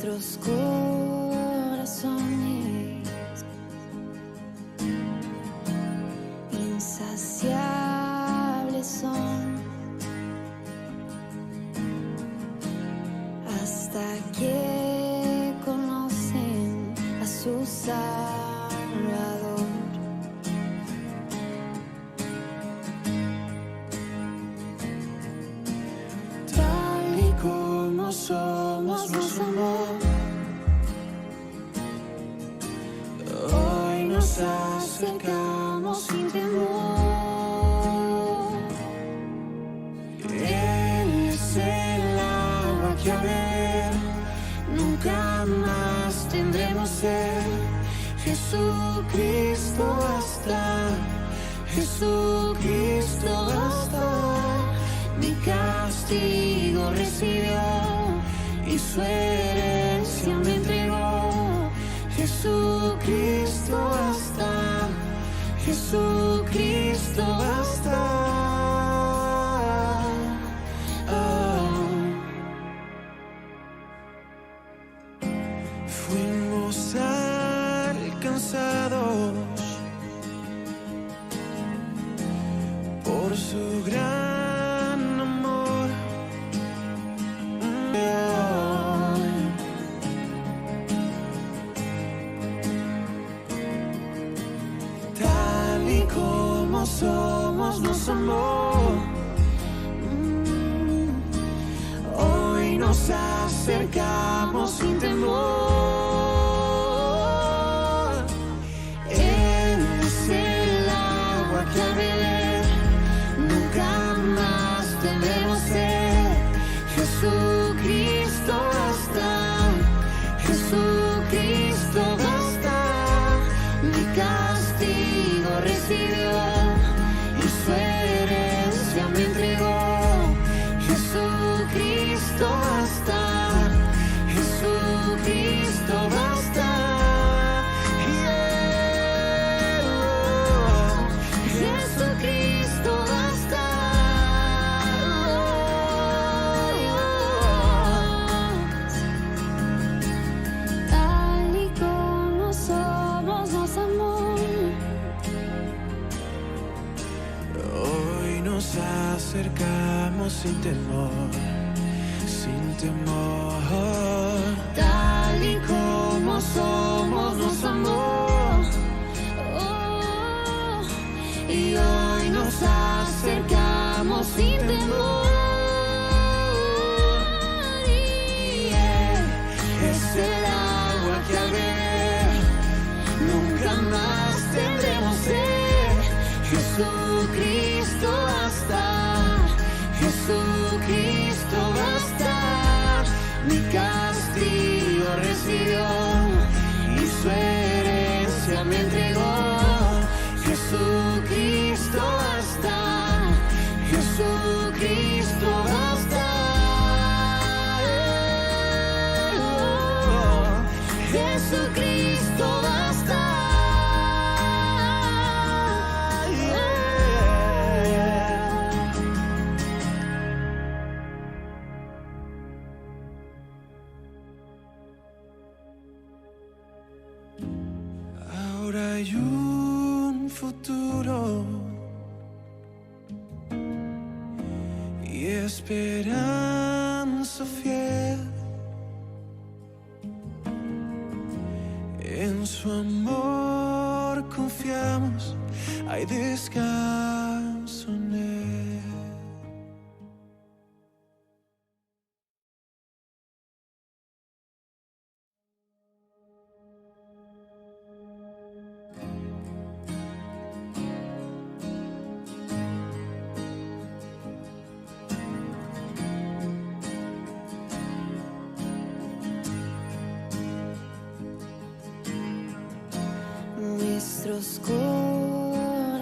Nuestros corazones insaciables son hasta que conocen a su Salvador. Tal y como somos, nos amó. Hoy nos acercamos sin temor. Él es el agua que a beber nunca más tendremos sed. Jesucristo basta, Jesucristo basta. Mi castigo recibió y su herencia me entregó. Jesucristo basta, Jesucristo basta. Fuimos alcanzados por su gran amor. Tal y como somos, nos amó. Hoy nos acercamos sin temor. Él es el agua que a beber nunca más tendremos sed. Jesucristo basta, Jesucristo basta. Mi castigo recibió y su herencia me entregó. Jesucristo basta, Jesucristo basta. Jesucristo basta. Tal y como somos, nos amó. Hoy nos acercamos sin temor, sin temor. Tal y como somos, nos amó. Oh, y hoy nos acercamos sin temor. Y Él es el agua que al beber nunca más tendremos sed. Jesucristo basta, Jesucristo basta. Mi castigo recibió y su herencia me entregó. Jesucristo basta, Jesucristo basta. Jesucristo basta. Ahora hay un futuro y esperanza fiel. En su amor confiamos, hay descanso en él. Nuestros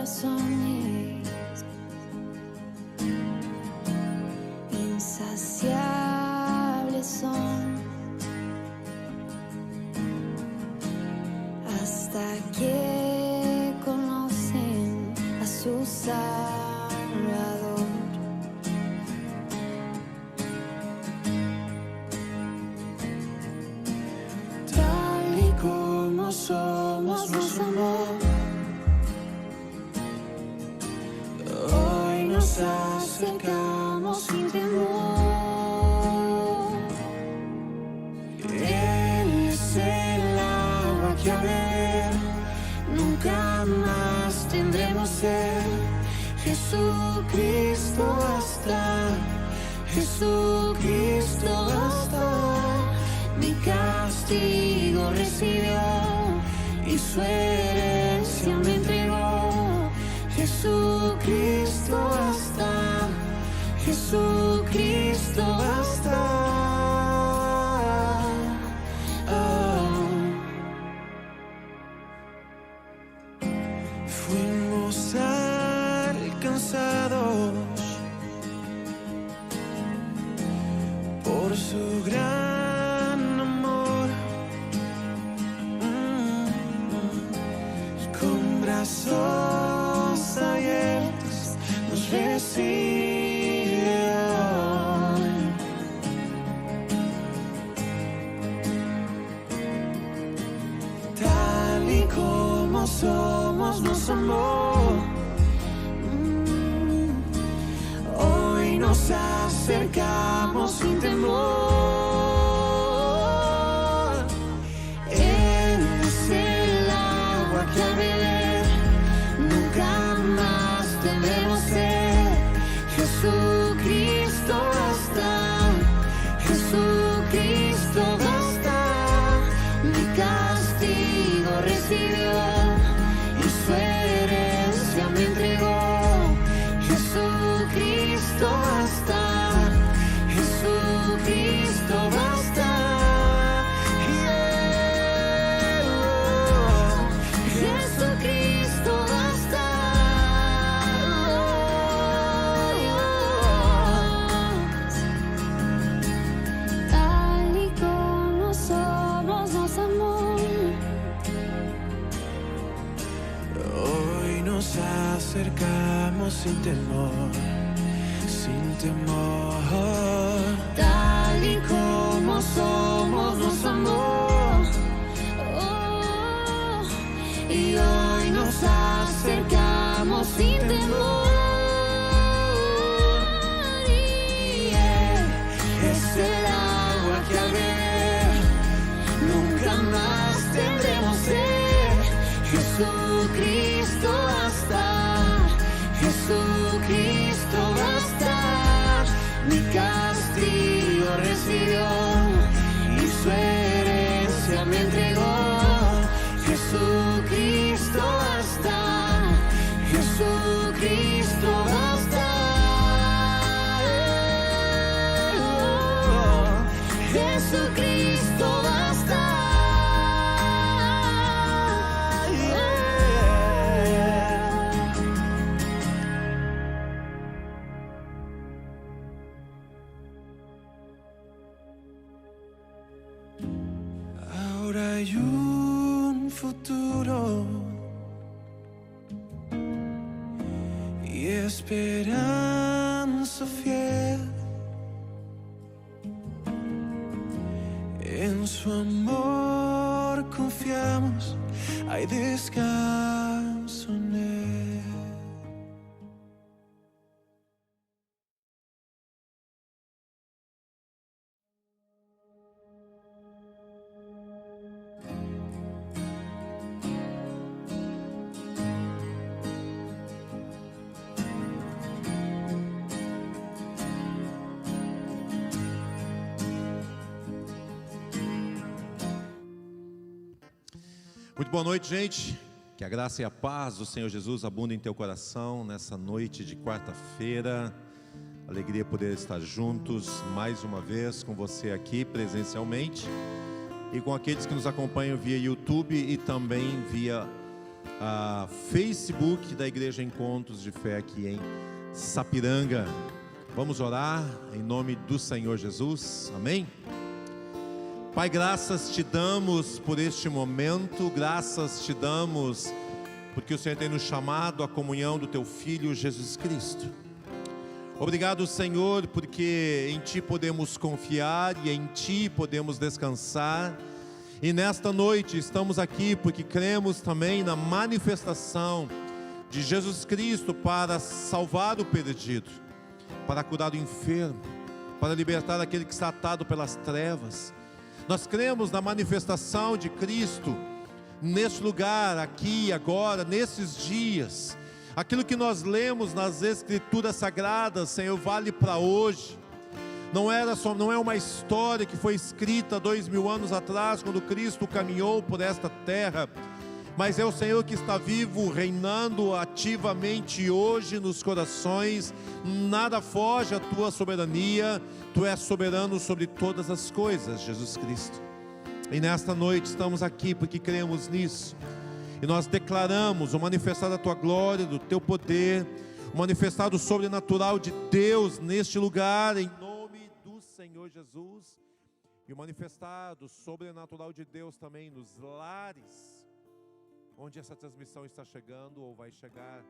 corazones insaciables son hasta que conocen a su Salvador. acercamos sin temor. Él es el agua que a beber, nunca más tendremos sed. Jesucristo basta, Jesucristo basta. Mi castigo recibió y su herencia me entregó. Jesucristo basta, Jesucristo basta. Fuimos alcanzados por su gran amor, con brazos abiertos nos recibe hoy. Tal y como somos nos amó. Hoy nos acercamos sin temor. Él es el agua que a beber, nunca más tendremos sed. Jesucristo basta, Jesucristo basta. Mi castigo recibió y su herencia me entregó. Jesucristo basta, Jesucristo basta. Jesucristo basta. Tal y como somos nos amó. Hoy nos acercamos sin temor, sin temor. Tal y como somos nos amó. Oh, y hoy nos acercamos sin temor. Y Él es el agua que al beber nunca más tendremos sed. Jesucristo basta, Jesucristo basta. Mi castigo recibió y su herencia me entregó. Jesucristo basta, Jesucristo basta. Jesucristo basta. Ahora hay un futuro y esperanza fiel. En su amor confiamos, hay descanso en Él. Muito boa noite, gente. Que a graça e a paz do Senhor Jesus abundem em teu coração nessa noite de quarta-feira. Alegria poder estar juntos mais uma vez com você aqui presencialmente e com aqueles que nos acompanham via YouTube e também via Facebook da Igreja Encontros de Fé aqui em Sapiranga. Vamos orar em nome do Senhor Jesus. Amém? Pai, graças te damos por este momento, graças te damos porque o Senhor tem nos chamado à comunhão do teu Filho Jesus Cristo. Obrigado, Senhor, porque em Ti podemos confiar e em Ti podemos descansar. E nesta noite estamos aqui porque cremos também na manifestação de Jesus Cristo para salvar o perdido. para curar o enfermo, para libertar aquele que está atado pelas trevas. Nós cremos na manifestação de Cristo neste lugar, aqui, agora, nesses dias. Aquilo que nós lemos nas Escrituras Sagradas, Senhor, vale para hoje. Não é uma história que foi escrita 2000 anos atrás, quando Cristo caminhou por esta terra, mas é o Senhor que está vivo, reinando ativamente hoje nos corações. Nada foge à tua soberania. Tu és soberano sobre todas as coisas, Jesus Cristo. E nesta noite estamos aqui porque cremos nisso. E nós declaramos o manifestar da tua glória, do teu poder, o manifestar do sobrenatural de Deus neste lugar, em nome do Senhor Jesus. E o manifestar do sobrenatural de Deus também nos lares onde essa transmissão está chegando ou vai chegar.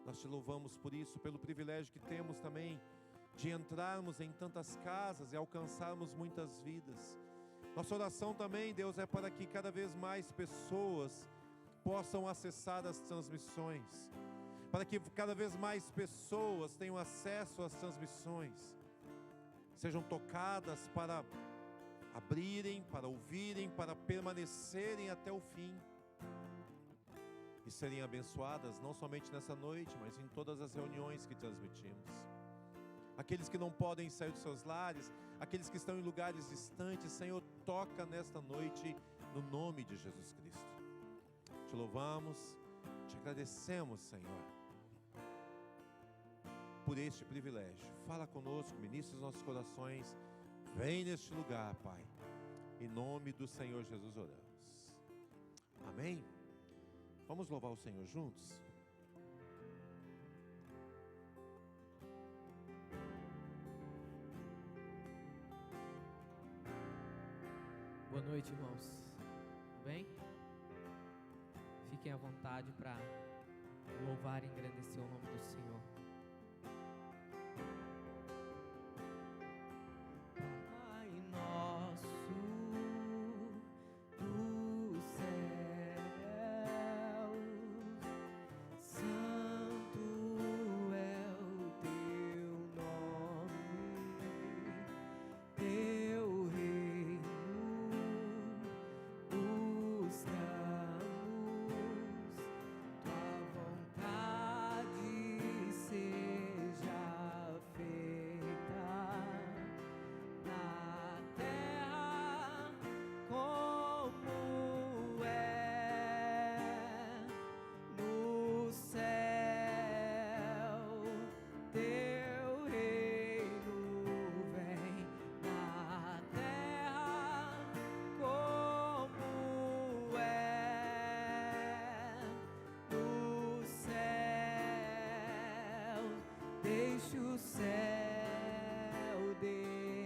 Nós te louvamos por isso, pelo privilégio que temos também de entrarmos em tantas casas e alcançarmos muitas vidas. Nossa oração também, Deus, é para que cada vez mais pessoas possam acessar as transmissões, para que cada vez mais pessoas tenham acesso às transmissões, sejam tocadas para abrirem, para ouvirem, para permanecerem até o fim e serem abençoadas, não somente nessa noite, mas em todas as reuniões que transmitimos. Aqueles que não podem sair dos seus lares, aqueles que estão em lugares distantes, Senhor, toca nesta noite, no nome de Jesus Cristo. Te louvamos, te agradecemos, Senhor, por este privilégio. Fala conosco, ministra os nossos corações, vem neste lugar, Pai. Em nome do Senhor Jesus oramos. Amém? Vamos louvar o Senhor juntos? Boa noite, irmãos. Tudo bem? Fiquem à vontade para louvar e engrandecer o nome do Senhor. Pai nosso dos céus, santo é o teu nome, teu reino buscamos, tua vontade seja feita na terra como é no céu. Teu reino vem na terra como é no céu. Deixa o céu descer.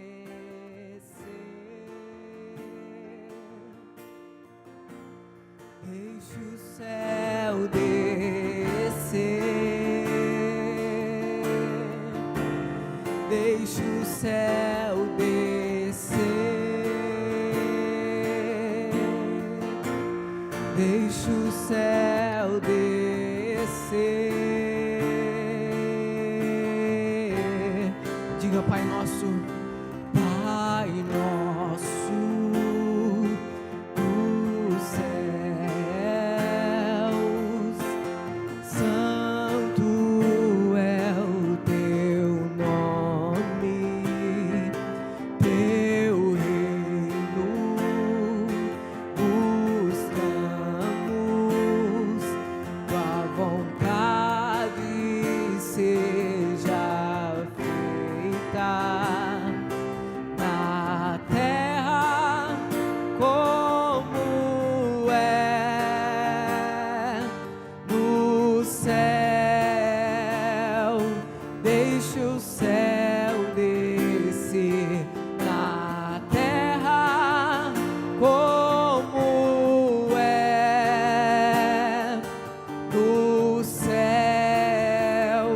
Deixa o céu descer. Deixa o céu descer. Deixa o céu descer. Diga, Pai nosso, Pai nosso dos céus, santo é o teu nome, teu reino buscamos, tua vontade seja feita na terra como é no céu. Deixa o céu descer na terra como é no céu.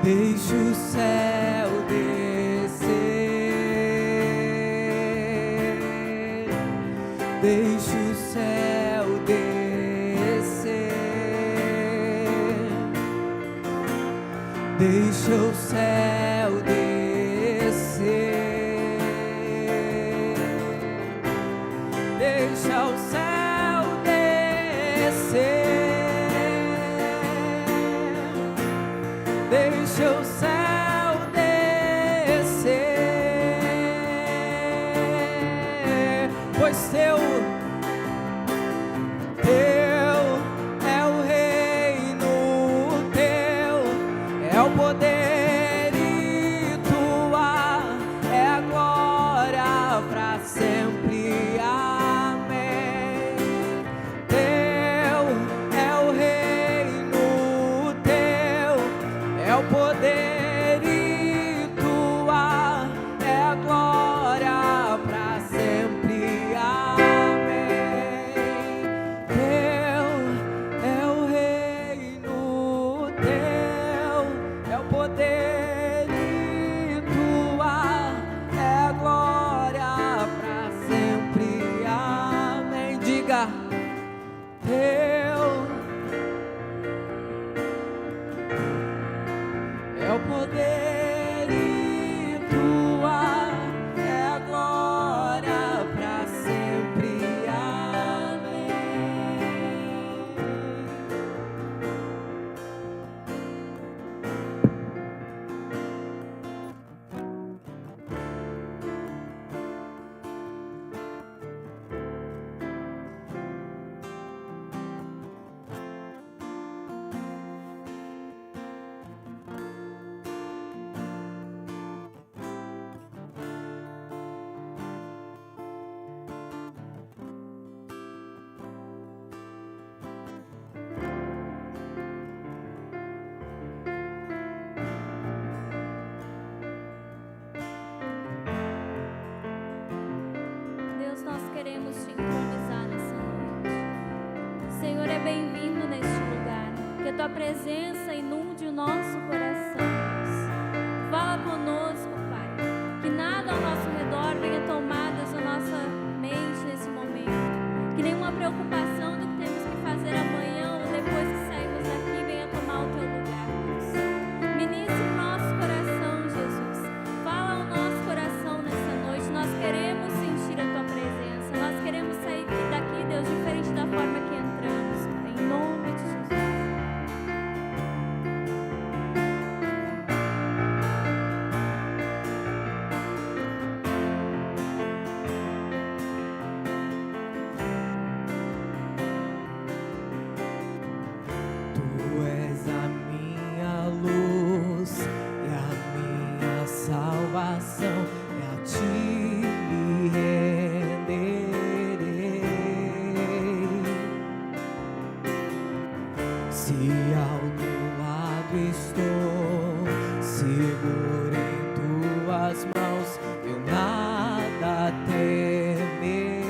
Deixa o céu descer. Deixa o céu descer, deixa o céu descer, deixa o céu descer, deixa o céu descer, pois teu é o reino, teu é o poder e tua é a glória para sempre. Amém. Teu é o reino, teu é o poder e tua é a glória para sempre. Amém. Teu é o reino, teu é o poder e tua é a glória para sempre. Amém. Diga, teu é o poder e tua é a glória para sempre. Amém. Deus, nós queremos te entronizar nessa noite. Senhor, é bem-vindo neste lugar. Que a tua presença inunde o nosso coração. Fala conosco, Pai. Que nada ao nosso redor venha tomar a nossa mente nesse momento. Que nenhuma preocupação do que temos que fazer amanhã ou depois que sairmos daqui venha tomar o teu lugar, Deus. Ministre o nosso coração, Jesus. Fala ao nosso coração nessa noite. Nós queremos sentir a tua presença. Nós queremos sair daqui, Deus, diferente da forma que entramos, Pai. Em nome de Jesus. Tu és a minha luz e a minha salvação, e a ti me renderei. Se ao teu lado estou, seguro em tuas mãos, eu nada temerei.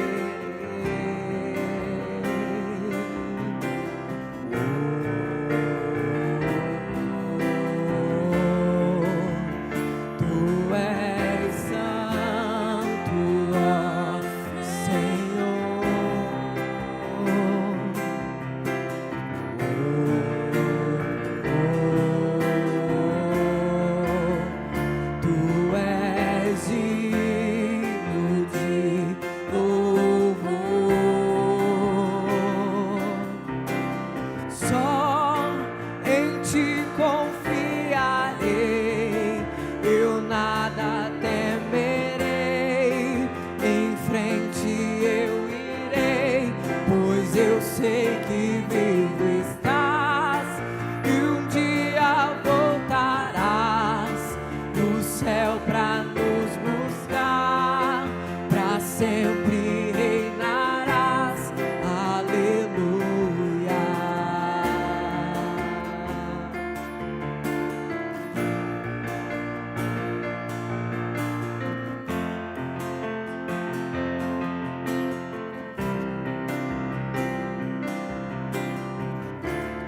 Tu és santo, ó Senhor. Tu és digno de louvor. Só em ti confiarei, eu nada temerei. Em frente eu irei, pois eu sei que vivo estás e um dia voltarás do céu pra nos buscar, pra sempre reinarás. Aleluia.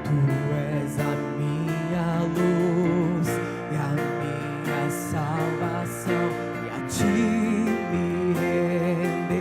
Tu és a minha luz e a minha salvação, e a ti me renderei.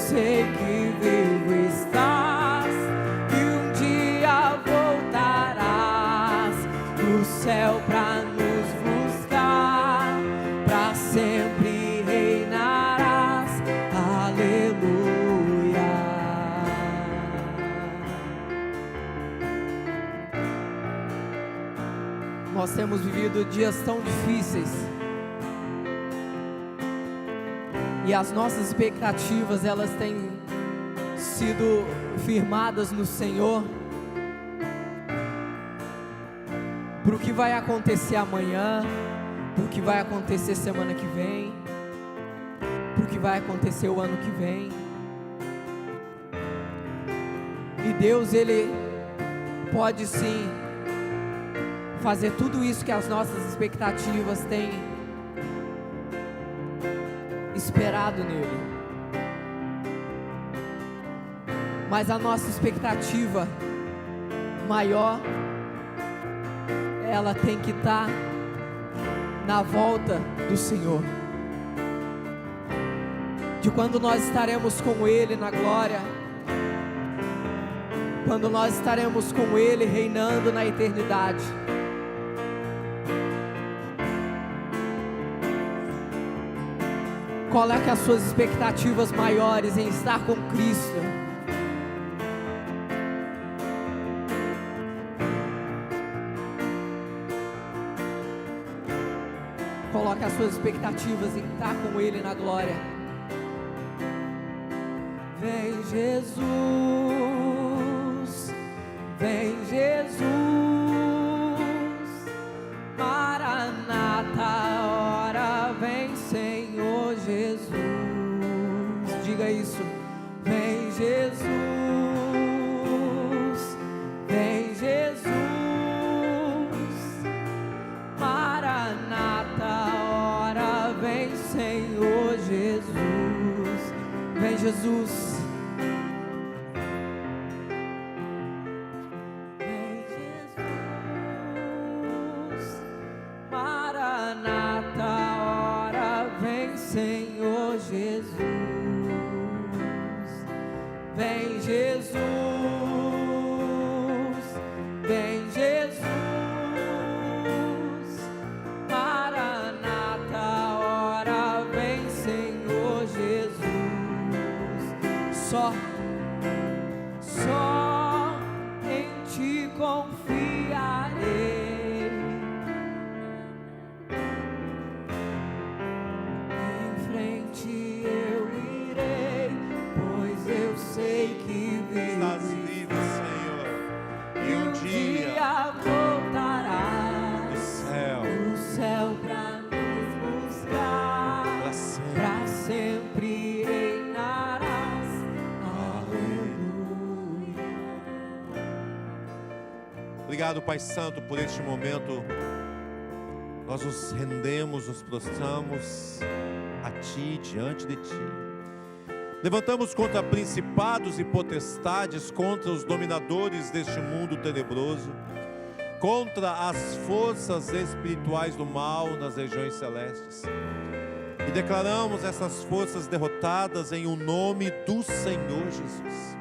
sei que vivo estás e um dia voltarás do céu pra nos buscar, pra sempre reinarás. Aleluia. Nós temos vivido dias tão difíceis e as nossas expectativas, elas têm sido firmadas no Senhor para o que vai acontecer amanhã, para o que vai acontecer semana que vem, para o que vai acontecer o ano que vem. E Deus, Ele pode sim fazer tudo isso que as nossas expectativas têm esperado nele. Mas a nossa expectativa maior, ela tem que estar na volta do Senhor, de quando nós estaremos com Ele na glória, quando nós estaremos com Ele reinando na eternidade. Coloque as suas expectativas maiores em estar com Cristo. Coloque as suas expectativas em estar com Ele na glória. Vem Jesus, vem Jesus, Maranata, ora vem Senhor Jesus. Diga isso. Vem Jesus, vem Jesus, Maranata, ora vem Senhor Jesus. Vem Jesus. Senhor Jesus, vem Jesus, vem Jesus, Maranata, ora vem Senhor Jesus. Só em Ti confiarei. Sei que Estás vivo, Senhor, e um dia voltarás do céu pra nos buscar, pra sempre reinarás. Aleluia. Obrigado, Pai Santo, por este momento. Nós nos rendemos, nos prostramos a Ti, diante de Ti. Levantamos contra principados e potestades, contra os dominadores deste mundo tenebroso, contra as forças espirituais do mal nas regiões celestes. E declaramos essas forças derrotadas em o nome do Senhor Jesus.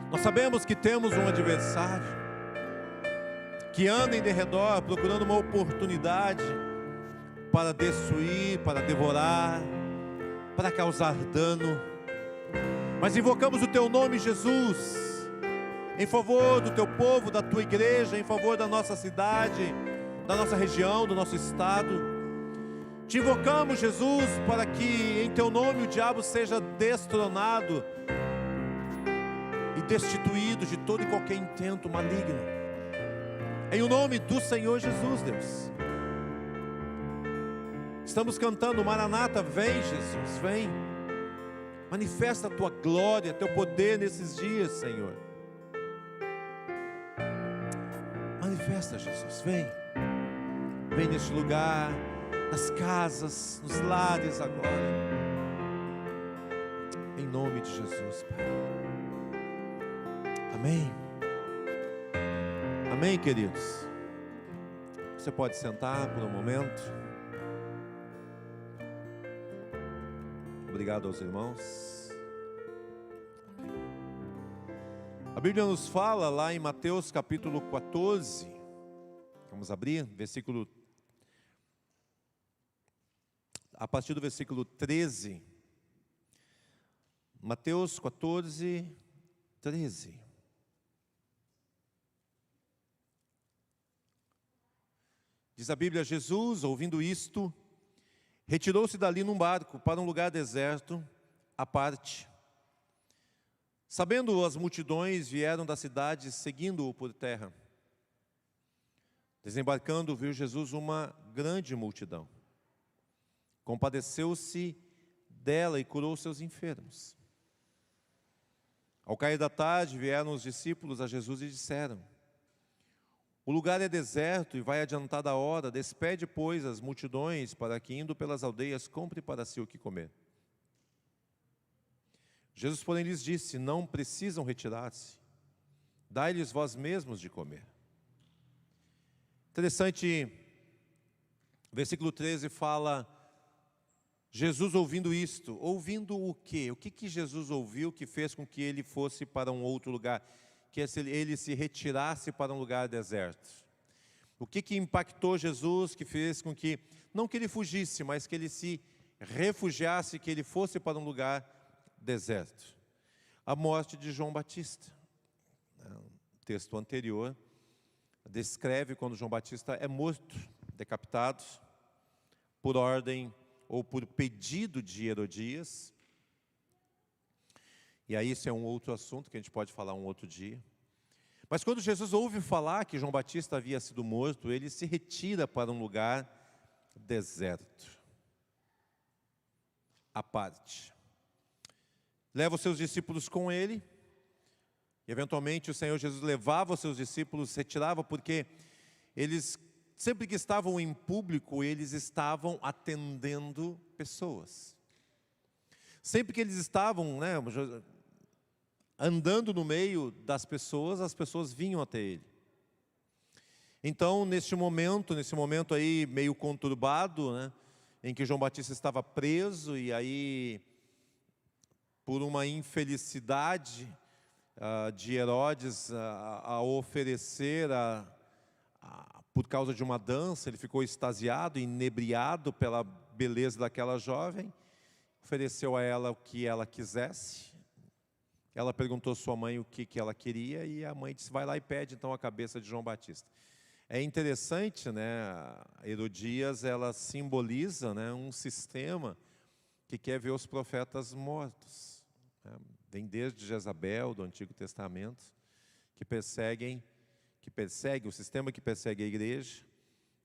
Nós sabemos que temos um adversário que anda em derredor procurando uma oportunidade para destruir, para devorar, para causar dano. Mas invocamos o Teu nome, Jesus, em favor do Teu povo, da Tua igreja, em favor da nossa cidade, da nossa região, do nosso estado. Te invocamos, Jesus, para que em Teu nome o diabo seja destronado e destituído de todo e qualquer intento maligno. Em o nome do Senhor Jesus, Deus. Estamos cantando Maranata, vem Jesus, vem. Manifesta a Tua glória, Teu poder nesses dias, Senhor. Manifesta, Jesus, vem. Vem neste lugar, nas casas, nos lares agora. Em nome de Jesus, Pai. Amém. Amém, queridos. Você pode sentar por um momento. Obrigado aos irmãos. A Bíblia nos fala lá em Mateus capítulo 14, vamos abrir, a partir do versículo 13, Mateus 14, 13. Diz a Bíblia: Jesus, ouvindo isto, retirou-se dali num barco para um lugar deserto, à parte. Sabendo as multidões, vieram da cidade seguindo-o por terra. Desembarcando, viu Jesus uma grande multidão. Compadeceu-se dela e curou seus enfermos. Ao cair da tarde, vieram os discípulos a Jesus e disseram: o lugar é deserto e vai adiantada a hora, despede, pois, as multidões, para que, indo pelas aldeias, compre para si o que comer. Jesus, porém, lhes disse: não precisam retirar-se, dai-lhes vós mesmos de comer. Interessante, versículo 13 fala, Jesus ouvindo isto. Ouvindo o quê? O que Jesus ouviu que fez com que ele fosse para um outro lugar? Que ele se retirasse para um lugar deserto? O que impactou Jesus que fez com que, não que ele fugisse, mas que ele se refugiasse, que ele fosse para um lugar deserto? A morte de João Batista. O texto anterior descreve quando João Batista é morto, decapitado, por ordem ou por pedido de Herodias. E aí isso é um outro assunto que a gente pode falar um outro dia. Mas quando Jesus ouve falar que João Batista havia sido morto, ele se retira para um lugar deserto, à parte. Leva os seus discípulos com ele. E eventualmente o Senhor Jesus levava os seus discípulos, retirava, porque eles, sempre que estavam em público, eles estavam atendendo pessoas. Sempre que eles estavam, andando no meio das pessoas, as pessoas vinham até ele. Então, nesse momento aí meio conturbado, em que João Batista estava preso, e aí, por uma infelicidade de Herodes a oferecer, por causa de uma dança, ele ficou extasiado, inebriado pela beleza daquela jovem, ofereceu a ela o que ela quisesse. Ela perguntou à sua mãe o que ela queria, e a mãe disse: vai lá e pede então a cabeça de João Batista. É interessante, a Herodias, ela simboliza, um sistema que quer ver os profetas mortos. Vem desde Jezabel, do Antigo Testamento, que persegue o sistema que persegue a igreja.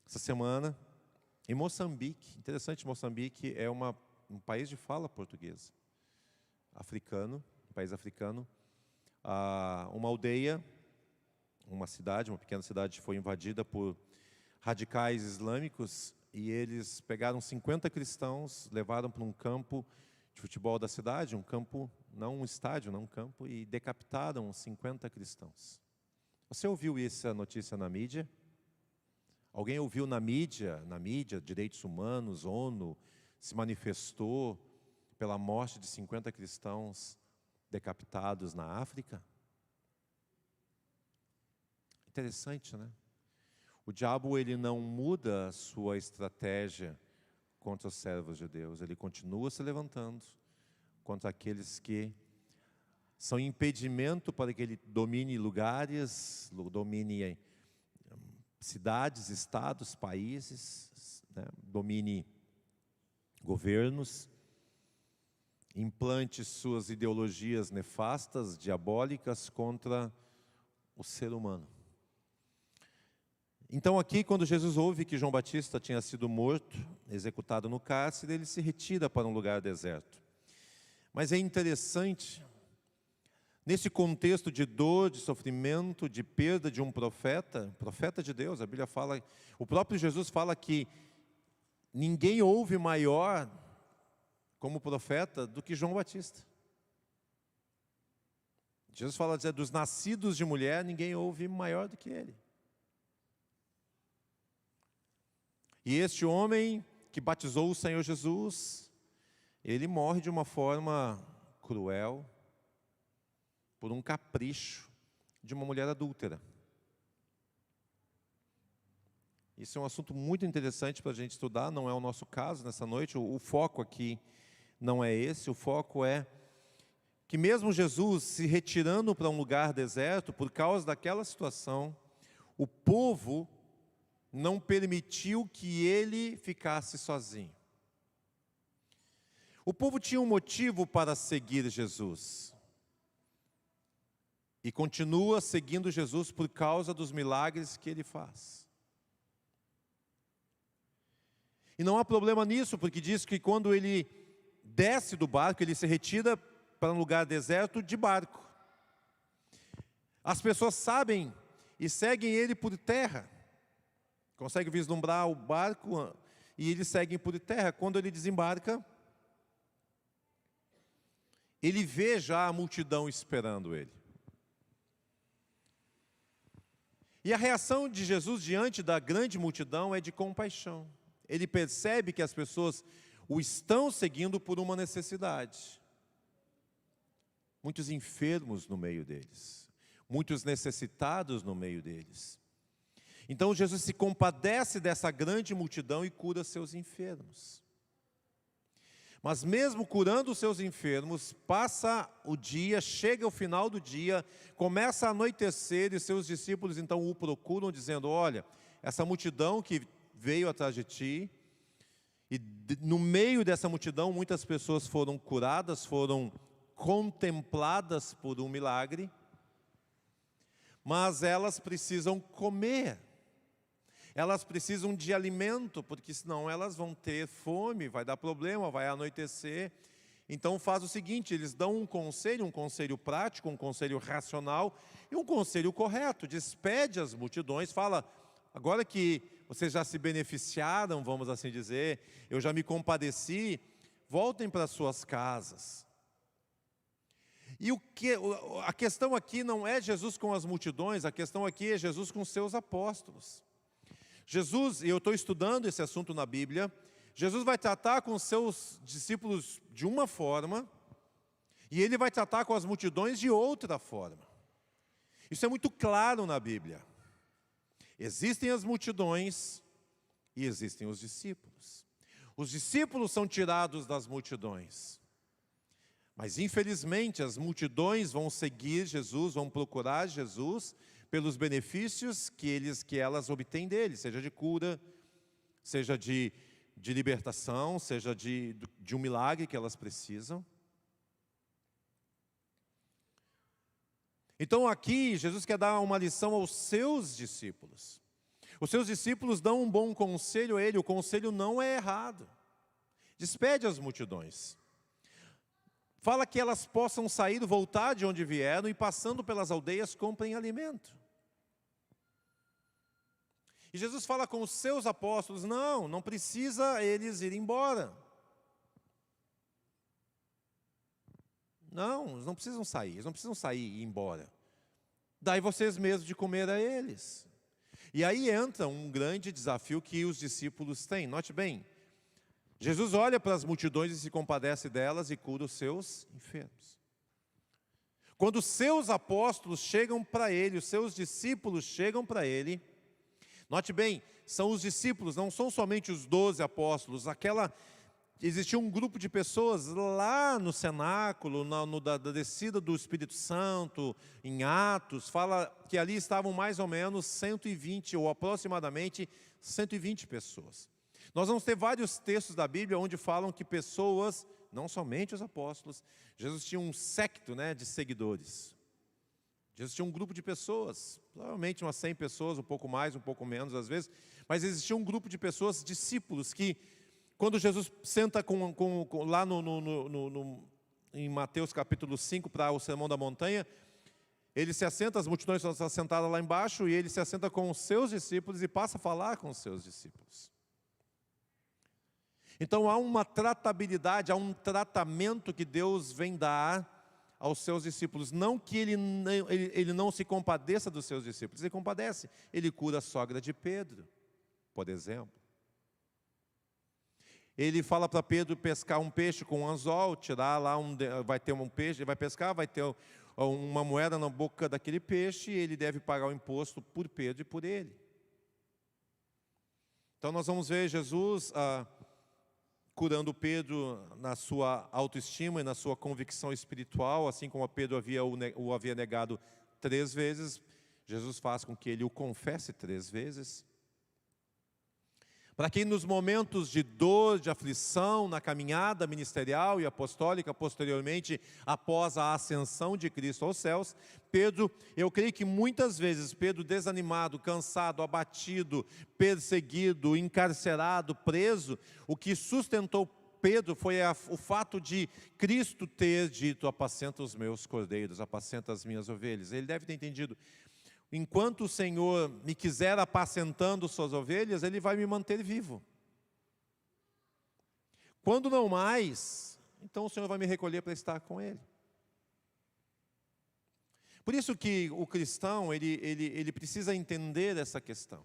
Essa semana, em Moçambique, interessante, Moçambique é um país de fala portuguesa, africano, um país africano. Uma aldeia, uma pequena cidade foi invadida por radicais islâmicos, e eles pegaram 50 cristãos, levaram para um campo de futebol da cidade, um campo, não um estádio, não um campo, e decapitaram 50 cristãos. Você ouviu essa notícia na mídia? Alguém ouviu na mídia, direitos humanos, ONU, se manifestou pela morte de 50 cristãos decapitados na África? Interessante, O diabo, ele não muda a sua estratégia contra os servos de Deus. Ele continua se levantando contra aqueles que são impedimento para que ele domine lugares, domine cidades, estados, países, domine governos, implante suas ideologias nefastas, diabólicas contra o ser humano. Então aqui, quando Jesus ouve que João Batista tinha sido morto, executado no cárcere, ele se retira para um lugar deserto. Mas é interessante, nesse contexto de dor, de sofrimento, de perda de um profeta de Deus, a Bíblia fala, o próprio Jesus fala que ninguém houve maior como profeta do que João Batista. Jesus fala, dos nascidos de mulher, ninguém houve maior do que ele. E este homem que batizou o Senhor Jesus, ele morre de uma forma cruel, por um capricho de uma mulher adúltera. Isso é um assunto muito interessante para a gente estudar, não é o nosso caso nessa noite, o foco aqui não é esse, o foco é que mesmo Jesus se retirando para um lugar deserto, por causa daquela situação, o povo não permitiu que ele ficasse sozinho. O povo tinha um motivo para seguir Jesus. E continua seguindo Jesus por causa dos milagres que ele faz. E não há problema nisso, porque diz que quando ele desce do barco, ele se retira para um lugar deserto de barco. As pessoas sabem e seguem ele por terra. Conseguem vislumbrar o barco e eles seguem por terra. Quando ele desembarca, ele vê já a multidão esperando ele. E a reação de Jesus diante da grande multidão é de compaixão. Ele percebe que as pessoas o estão seguindo por uma necessidade. Muitos enfermos no meio deles, muitos necessitados no meio deles. Então Jesus se compadece dessa grande multidão e cura seus enfermos. Mas mesmo curando os seus enfermos, passa o dia, chega o final do dia, começa a anoitecer e seus discípulos então o procuram dizendo: olha, essa multidão que veio atrás de ti, e no meio dessa multidão muitas pessoas foram curadas, foram contempladas por um milagre, mas elas precisam comer. Elas precisam de alimento, porque senão elas vão ter fome, vai dar problema, vai anoitecer. Então faz o seguinte, eles dão um conselho prático, um conselho racional e um conselho correto. Despede as multidões, fala: agora que vocês já se beneficiaram, vamos assim dizer, eu já me compadeci, voltem para suas casas. E a questão aqui não é Jesus com as multidões, a questão aqui é Jesus com seus apóstolos. Jesus, e eu estou estudando esse assunto na Bíblia, Jesus vai tratar com seus discípulos de uma forma, e ele vai tratar com as multidões de outra forma. Isso é muito claro na Bíblia. Existem as multidões e existem os discípulos. Os discípulos são tirados das multidões. Mas infelizmente as multidões vão seguir Jesus, vão procurar Jesus pelos benefícios que elas obtêm dele, seja de cura, seja de libertação, seja de um milagre que elas precisam. Então aqui Jesus quer dar uma lição aos seus discípulos. Os seus discípulos dão um bom conselho a ele, o conselho não é errado. Despede as multidões. Fala que elas possam sair, voltar de onde vieram e passando pelas aldeias comprem alimento. E Jesus fala com os seus apóstolos: não precisa eles ir embora. Não, eles não precisam sair, e ir embora. Dai vocês mesmos de comer a eles. E aí entra um grande desafio que os discípulos têm. Note bem, Jesus olha para as multidões e se compadece delas e cura os seus enfermos. Quando os seus apóstolos chegam para ele, os seus discípulos chegam para ele, note bem, são os discípulos, não são somente os 12 apóstolos. Existia um grupo de pessoas lá no cenáculo, da descida do Espírito Santo, em Atos, fala que ali estavam mais ou menos 120, ou aproximadamente 120 pessoas. Nós vamos ter vários textos da Bíblia onde falam que pessoas, não somente os apóstolos, Jesus tinha um séquito, de seguidores. Jesus tinha um grupo de pessoas, provavelmente umas 100 pessoas, um pouco mais, um pouco menos às vezes, mas existia um grupo de pessoas, discípulos, que quando Jesus senta lá em Mateus capítulo 5 para o Sermão da Montanha, ele se assenta, as multidões estão sentadas lá embaixo, e ele se assenta com os seus discípulos e passa a falar com os seus discípulos. Então há uma tratabilidade, há um tratamento que Deus vem dar aos seus discípulos. Não que ele não se compadeça dos seus discípulos, ele compadece. Ele cura a sogra de Pedro, por exemplo. Ele fala para Pedro pescar um peixe com um anzol, tirar lá, vai ter um peixe, ele vai pescar, vai ter uma moeda na boca daquele peixe, e ele deve pagar o imposto por Pedro e por ele. Então nós vamos ver Jesus curando Pedro na sua autoestima e na sua convicção espiritual, assim como Pedro o havia negado 3 vezes, Jesus faz com que ele o confesse 3 vezes. Para que nos momentos de dor, de aflição, na caminhada ministerial e apostólica, posteriormente, após a ascensão de Cristo aos céus, Pedro, eu creio que muitas vezes, Pedro desanimado, cansado, abatido, perseguido, encarcerado, preso, o que sustentou Pedro foi o fato de Cristo ter dito: apacenta os meus cordeiros, apacenta as minhas ovelhas. Ele deve ter entendido: enquanto o Senhor me quiser apacentando suas ovelhas, Ele vai me manter vivo. Quando não mais, então o Senhor vai me recolher para estar com Ele. Por isso que o cristão, ele precisa entender essa questão.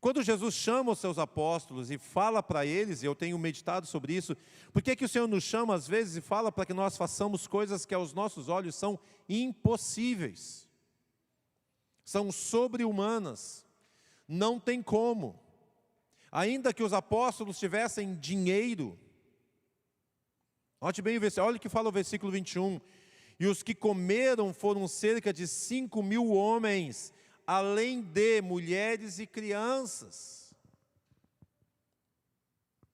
Quando Jesus chama os seus apóstolos e fala para eles, e eu tenho meditado sobre isso, por que que o Senhor nos chama às vezes e fala para que nós façamos coisas que aos nossos olhos são impossíveis? São sobre-humanas, não tem como. Ainda que os apóstolos tivessem dinheiro, olha o que fala o versículo 21, e os que comeram foram cerca de 5.000 homens, além de mulheres e crianças.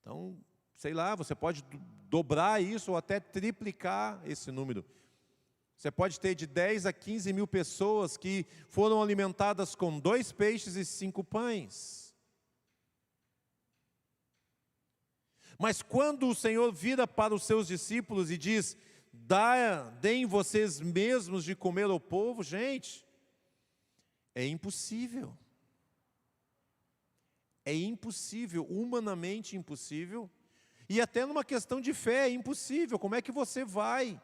Então, sei lá, você pode dobrar isso ou até triplicar esse número. Você pode ter de 10 a 15 mil pessoas que foram alimentadas com 2 peixes e 5 pães. Mas quando o Senhor vira para os seus discípulos e diz: deem vocês mesmos de comer ao povo, gente, é impossível. É impossível, humanamente impossível. E até numa questão de fé é impossível. Como é que você vai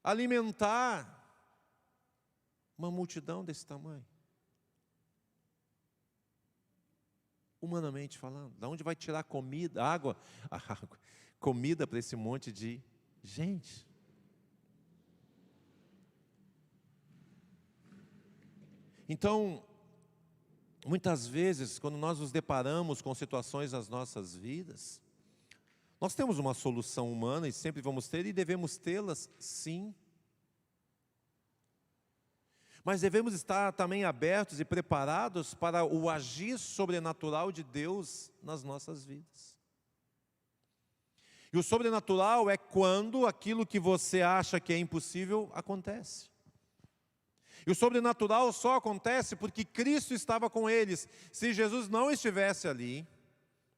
alimentar uma multidão desse tamanho? Humanamente falando, de onde vai tirar comida, água, comida para esse monte de gente? Então, muitas vezes, quando nós nos deparamos com situações nas nossas vidas, nós temos uma solução humana e sempre vamos ter, e devemos tê-las, sim. Mas devemos estar também abertos e preparados para o agir sobrenatural de Deus nas nossas vidas. E o sobrenatural é quando aquilo que você acha que é impossível acontece. E o sobrenatural só acontece porque Cristo estava com eles. Se Jesus não estivesse ali,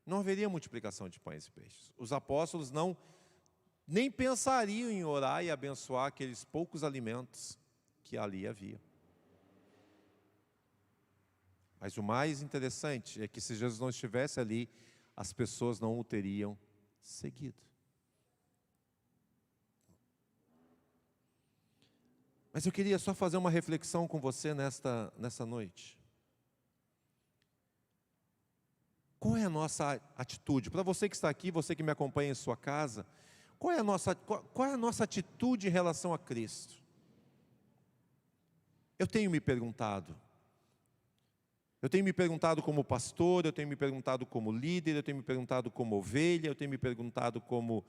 não haveria multiplicação de pães e peixes. Os apóstolos nem pensariam em orar e abençoar aqueles poucos alimentos que ali havia. Mas o mais interessante é que se Jesus não estivesse ali, as pessoas não o teriam seguido. Mas eu queria só fazer uma reflexão com você nessa noite. Qual é a nossa atitude? Para você que está aqui, você que me acompanha em sua casa, qual é a nossa atitude em relação a Cristo? Eu tenho me perguntado. Eu tenho me perguntado como pastor, eu tenho me perguntado como líder, eu tenho me perguntado como ovelha, eu tenho me perguntado como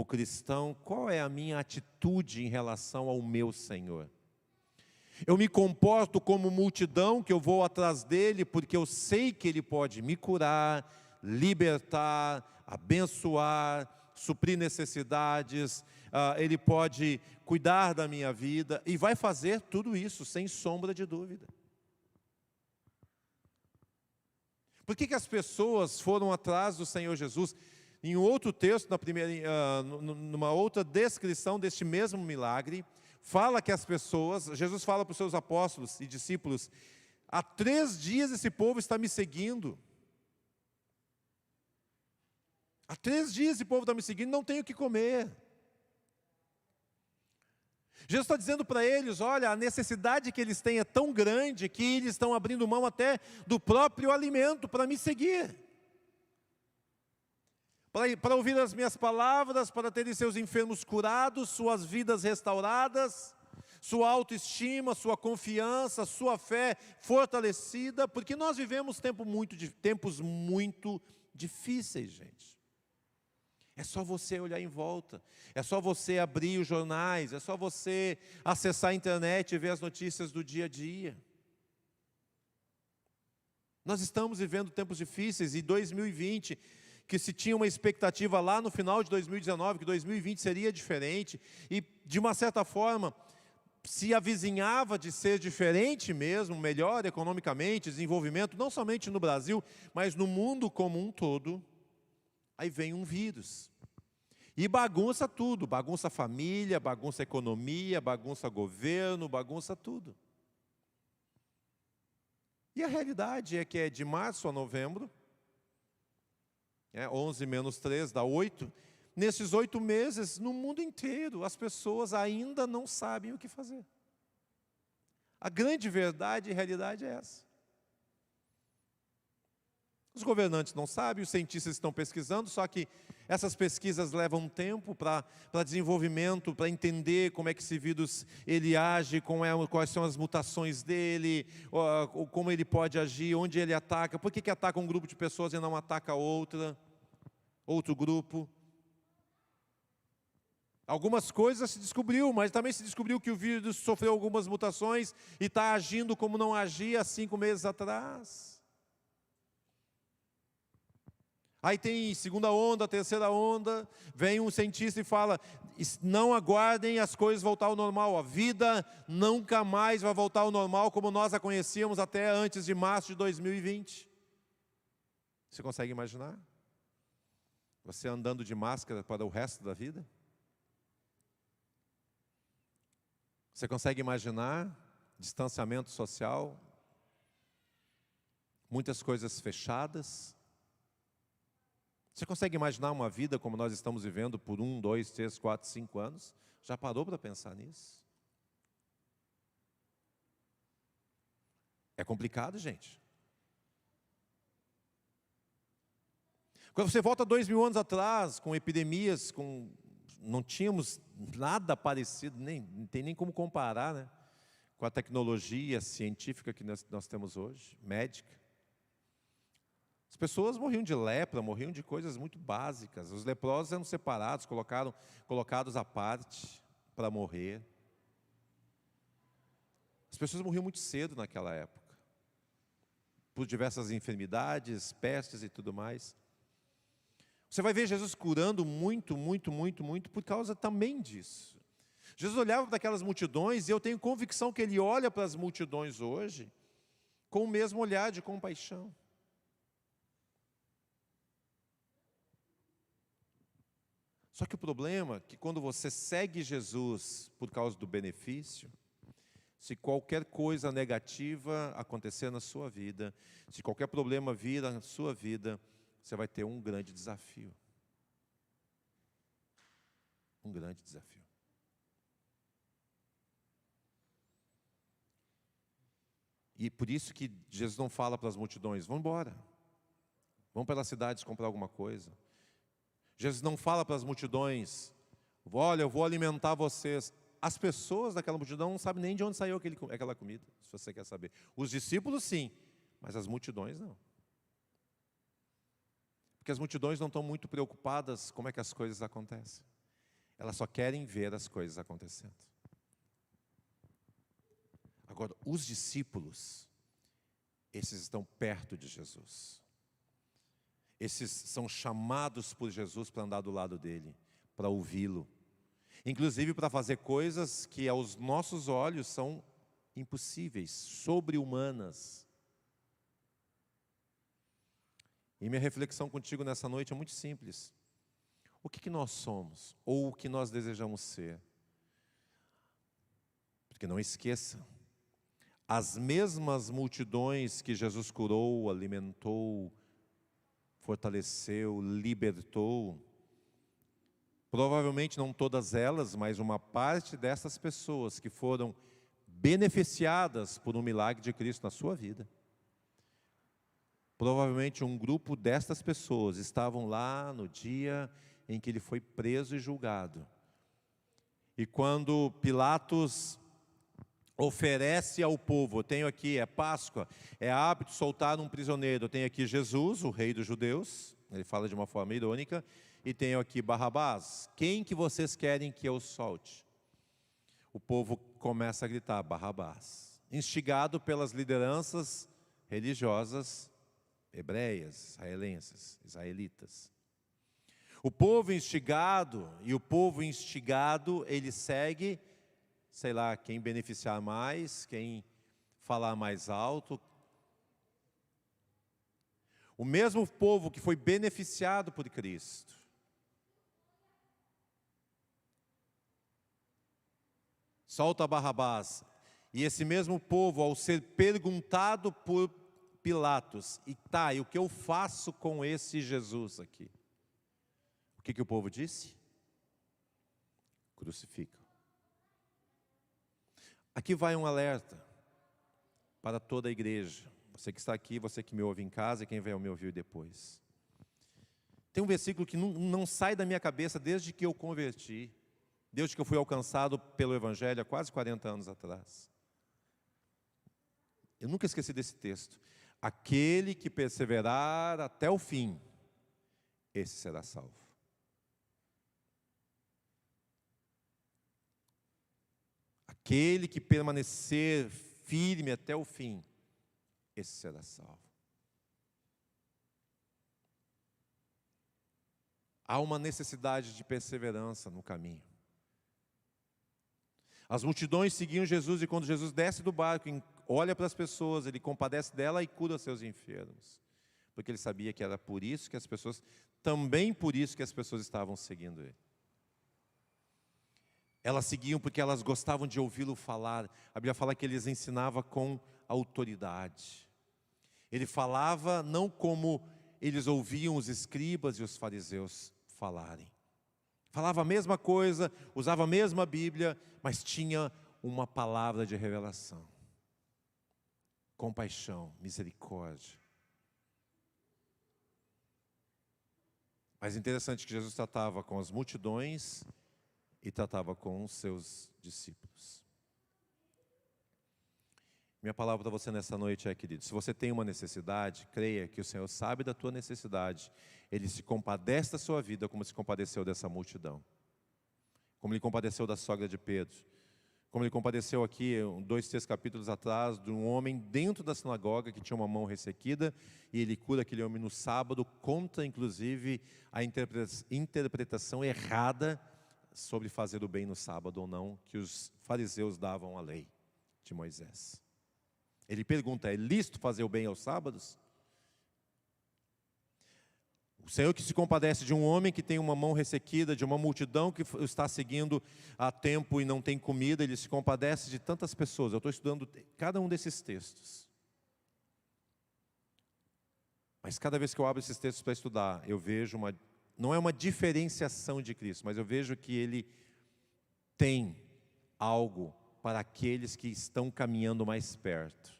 cristão, qual é a minha atitude em relação ao meu Senhor? Eu me comporto como multidão, que eu vou atrás dele, porque eu sei que ele pode me curar, libertar, abençoar, suprir necessidades, ele pode cuidar da minha vida, e vai fazer tudo isso, sem sombra de dúvida. Por que as pessoas foram atrás do Senhor Jesus? Em outro texto, numa outra descrição deste mesmo milagre, fala que as pessoas, Jesus fala para os seus apóstolos e discípulos: há 3 dias esse povo está me seguindo. Há 3 dias esse povo está me seguindo, não tenho o que comer. Jesus está dizendo para eles: olha, a necessidade que eles têm é tão grande que eles estão abrindo mão até do próprio alimento para me seguir. para ouvir as minhas palavras, para terem seus enfermos curados, suas vidas restauradas, sua autoestima, sua confiança, sua fé fortalecida, porque nós vivemos tempos muito difíceis, gente. É só você olhar em volta, é só você abrir os jornais, é só você acessar a internet e ver as notícias do dia a dia. Nós estamos vivendo tempos difíceis, e 2020, que se tinha uma expectativa lá no final de 2019, que 2020 seria diferente, e de uma certa forma se avizinhava de ser diferente mesmo, melhor economicamente, desenvolvimento, não somente no Brasil, mas no mundo como um todo. Aí vem um vírus e bagunça tudo, bagunça a família, bagunça a economia, bagunça governo, bagunça tudo. E a realidade é que é de março a novembro, 11 menos 3 dá 8, nesses 8 meses, no mundo inteiro, as pessoas ainda não sabem o que fazer. A grande verdade e realidade é essa. Os governantes não sabem, os cientistas estão pesquisando, só que essas pesquisas levam tempo para desenvolvimento, para entender como é que esse vírus ele age, quais são as mutações dele, como ele pode agir, onde ele ataca, por que ataca um grupo de pessoas e não ataca outro grupo. Algumas coisas se descobriu, mas também se descobriu que o vírus sofreu algumas mutações e está agindo como não agia há 5 meses atrás. Aí tem segunda onda, terceira onda, vem um cientista e fala, não aguardem as coisas voltar ao normal, a vida nunca mais vai voltar ao normal como nós a conhecíamos até antes de março de 2020. Você consegue imaginar? Você andando de máscara para o resto da vida? Você consegue imaginar distanciamento social? Muitas coisas fechadas? Você consegue imaginar uma vida como nós estamos vivendo por 1, 2, 3, 4, 5 anos? Já parou para pensar nisso? É complicado, gente. Quando você volta 2000 anos atrás, com epidemias, não tínhamos nada parecido, não tem nem como comparar, né, com a tecnologia científica que nós temos hoje, médica. As pessoas morriam de lepra, morriam de coisas muito básicas. Os leprosos eram separados, colocados à parte para morrer. As pessoas morriam muito cedo naquela época, por diversas enfermidades, pestes e tudo mais. Você vai ver Jesus curando muito por causa também disso. Jesus olhava para aquelas multidões, e eu tenho convicção que Ele olha para as multidões hoje com o mesmo olhar de compaixão. Só que o problema é que quando você segue Jesus por causa do benefício, se qualquer coisa negativa acontecer na sua vida, se qualquer problema vir na sua vida, você vai ter um grande desafio. Um grande desafio. E por isso que Jesus não fala para as multidões, vão embora. Vão para as cidades comprar alguma coisa. Jesus não fala para as multidões, olha, eu vou alimentar vocês. As pessoas daquela multidão não sabem nem de onde saiu aquela comida, se você quer saber. Os discípulos sim, mas as multidões não. Porque as multidões não estão muito preocupadas como é que as coisas acontecem. Elas só querem ver as coisas acontecendo. Agora, os discípulos, esses estão perto de Jesus. Esses são chamados por Jesus para andar do lado dele, para ouvi-lo. Inclusive para fazer coisas que aos nossos olhos são impossíveis, sobre-humanas. E minha reflexão contigo nessa noite é muito simples. O que nós somos, ou o que nós desejamos ser? Porque não esqueça, as mesmas multidões que Jesus curou, alimentou, fortaleceu, libertou, provavelmente não todas elas, mas uma parte dessas pessoas que foram beneficiadas por um milagre de Cristo na sua vida, Provavelmente um grupo destas pessoas estavam lá no dia em que ele foi preso e julgado. E quando Pilatos oferece ao povo, eu tenho aqui, é Páscoa, é hábito soltar um prisioneiro, eu tenho aqui Jesus, o rei dos judeus, ele fala de uma forma irônica, e tenho aqui Barrabás, quem que vocês querem que eu solte? O povo começa a gritar, Barrabás, instigado pelas lideranças religiosas hebreias, israelitas. O povo instigado, ele segue, sei lá, quem beneficiar mais, quem falar mais alto. O mesmo povo que foi beneficiado por Cristo, solta Barrabás, e esse mesmo povo, ao ser perguntado por Pilatos, e o que eu faço com esse Jesus aqui? O que o povo disse? Crucifica. Aqui vai um alerta para toda a igreja. Você que está aqui, você que me ouve em casa e quem vai me ouvir depois. Tem um versículo que não sai da minha cabeça desde que eu converti, desde que eu fui alcançado pelo Evangelho há quase 40 anos atrás. Eu nunca esqueci desse texto. Aquele que perseverar até o fim, esse será salvo. Aquele que permanecer firme até o fim, esse será salvo. Há uma necessidade de perseverança no caminho. As multidões seguiam Jesus e quando Jesus desce do barco, olha para as pessoas, ele compadece dela e cura seus enfermos. Porque ele sabia que era por isso que as pessoas, também por isso que as pessoas estavam seguindo ele. Elas seguiam porque elas gostavam de ouvi-lo falar. A Bíblia fala que ele les ensinava com autoridade. Ele falava não como eles ouviam os escribas e os fariseus falarem. Falava a mesma coisa, usava a mesma Bíblia, mas tinha uma palavra de revelação. Compaixão, misericórdia. Mas interessante que Jesus tratava com as multidões e tratava com os seus discípulos. Minha palavra para você nessa noite é, querido, se você tem uma necessidade, creia que o Senhor sabe da tua necessidade. Ele se compadece da sua vida como se compadeceu dessa multidão. Como ele compadeceu da sogra de Pedro. Como ele compadeceu aqui, 2, 3 capítulos atrás, de um homem dentro da sinagoga que tinha uma mão ressequida, e ele cura aquele homem no sábado, contra inclusive a interpretação errada sobre fazer o bem no sábado ou não, que os fariseus davam à lei de Moisés. Ele pergunta, é lícito fazer o bem aos sábados? O Senhor que se compadece de um homem que tem uma mão ressequida, de uma multidão que está seguindo há tempo e não tem comida, ele se compadece de tantas pessoas. Eu estou estudando cada um desses textos. Mas cada vez que eu abro esses textos para estudar, eu vejo não é uma diferenciação de Cristo, mas eu vejo que Ele tem algo para aqueles que estão caminhando mais perto,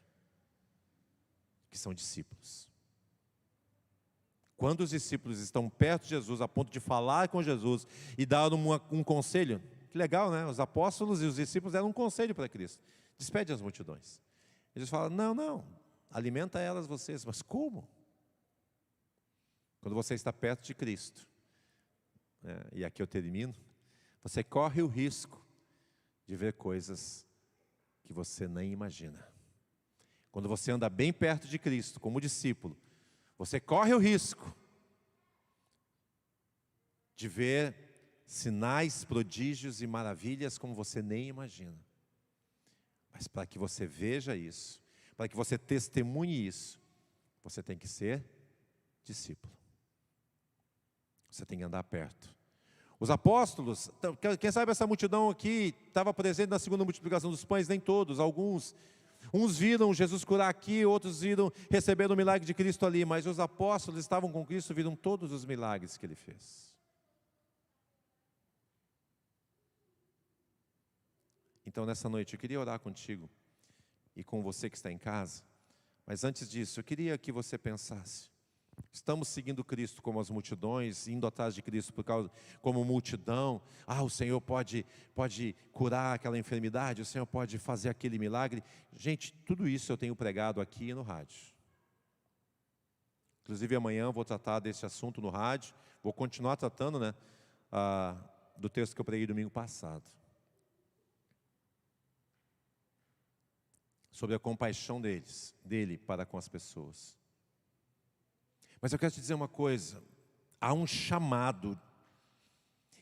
que são discípulos. Quando os discípulos estão perto de Jesus, a ponto de falar com Jesus e dar um conselho, que legal, né? Os apóstolos e os discípulos deram um conselho para Cristo. Despede as multidões. Eles falam, não, alimenta elas vocês. Mas como? Quando você está perto de Cristo, e aqui eu termino, você corre o risco de ver coisas que você nem imagina. Quando você anda bem perto de Cristo, como discípulo, você corre o risco de ver sinais, prodígios e maravilhas como você nem imagina. Mas para que você veja isso, para que você testemunhe isso, você tem que ser discípulo. Você tem que andar perto. Os apóstolos, quem sabe essa multidão aqui estava presente na segunda multiplicação dos pães, nem todos, alguns. Uns viram Jesus curar aqui, outros viram receber o milagre de Cristo ali, mas os apóstolos estavam com Cristo, viram todos os milagres que Ele fez. Então nessa noite eu queria orar contigo e com você que está em casa, Mas antes disso, eu queria que você pensasse. Estamos seguindo Cristo como as multidões, indo atrás de Cristo como multidão. O Senhor pode curar aquela enfermidade, o Senhor pode fazer aquele milagre. Gente, tudo isso eu tenho pregado aqui no rádio. Inclusive amanhã eu vou tratar desse assunto no rádio. Vou continuar tratando, do texto que eu preguei domingo passado. Sobre a compaixão dele para com as pessoas. Mas eu quero te dizer uma coisa, há um chamado,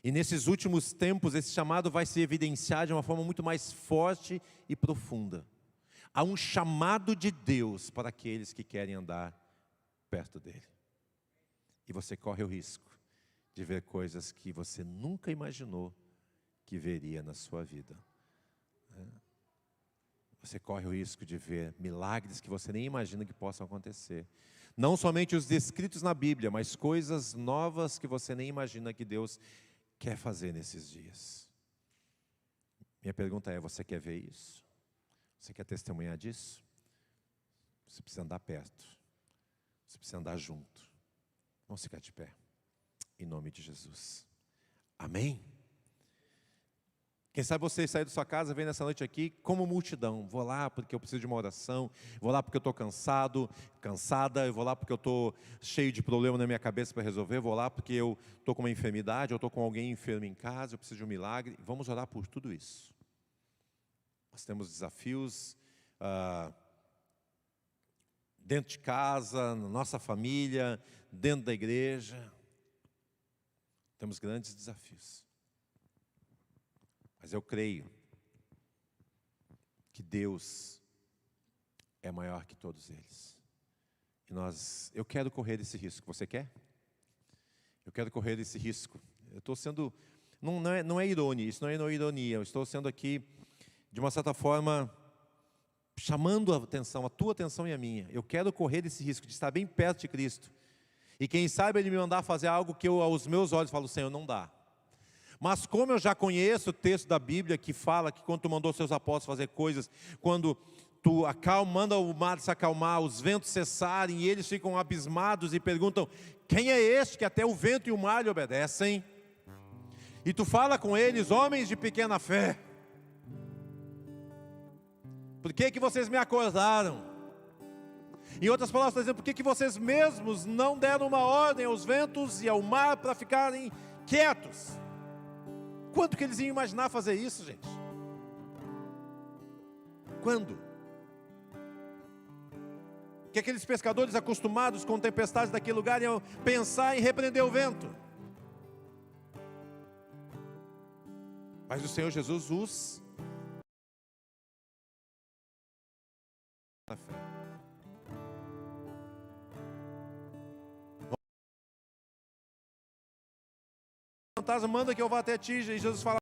e nesses últimos tempos esse chamado vai se evidenciar de uma forma muito mais forte e profunda. Há um chamado de Deus para aqueles que querem andar perto dele. E você corre o risco de ver coisas que você nunca imaginou que veria na sua vida. Você corre o risco de ver milagres que você nem imagina que possam acontecer. Não somente os descritos na Bíblia, mas coisas novas que você nem imagina que Deus quer fazer nesses dias. Minha pergunta é, você quer ver isso? Você quer testemunhar disso? Você precisa andar perto. Você precisa andar junto. Vamos ficar de pé. Em nome de Jesus. Amém? Quem sabe você sair da sua casa, vem nessa noite aqui como multidão. Vou lá porque eu preciso de uma oração. Vou lá porque eu estou cansado, cansada. Eu vou lá porque eu estou cheio de problema na minha cabeça para resolver. Vou lá porque eu estou com uma enfermidade, eu estou com alguém enfermo em casa, eu preciso de um milagre. Vamos orar por tudo isso. Nós temos desafios dentro de casa, na nossa família, dentro da igreja. Temos grandes desafios. Mas eu creio que Deus é maior que todos eles. E eu quero correr esse risco. Você quer? Eu quero correr esse risco. Eu estou sendo, não é ironia, isso não é ironia. Eu estou sendo aqui, de uma certa forma, chamando a tua atenção e a minha. Eu quero correr esse risco de estar bem perto de Cristo. E quem sabe Ele me mandar fazer algo que eu, aos meus olhos, falo, Senhor, não dá. Mas como eu já conheço o texto da Bíblia que fala que quando tu mandou seus apóstolos fazer coisas, quando tu manda o mar se acalmar, os ventos cessarem, e eles ficam abismados e perguntam, quem é este que até o vento e o mar lhe obedecem? E tu fala com eles, homens de pequena fé, por que vocês me acordaram? Em outras palavras, está dizendo, por que vocês mesmos não deram uma ordem aos ventos e ao mar para ficarem quietos? Quando que eles iam imaginar fazer isso, gente? Quando? Que aqueles pescadores acostumados com tempestades daquele lugar iam pensar em repreender o vento. Mas o Senhor Jesus os na fé. O fantasma manda que eu vá até ti, e Jesus fala,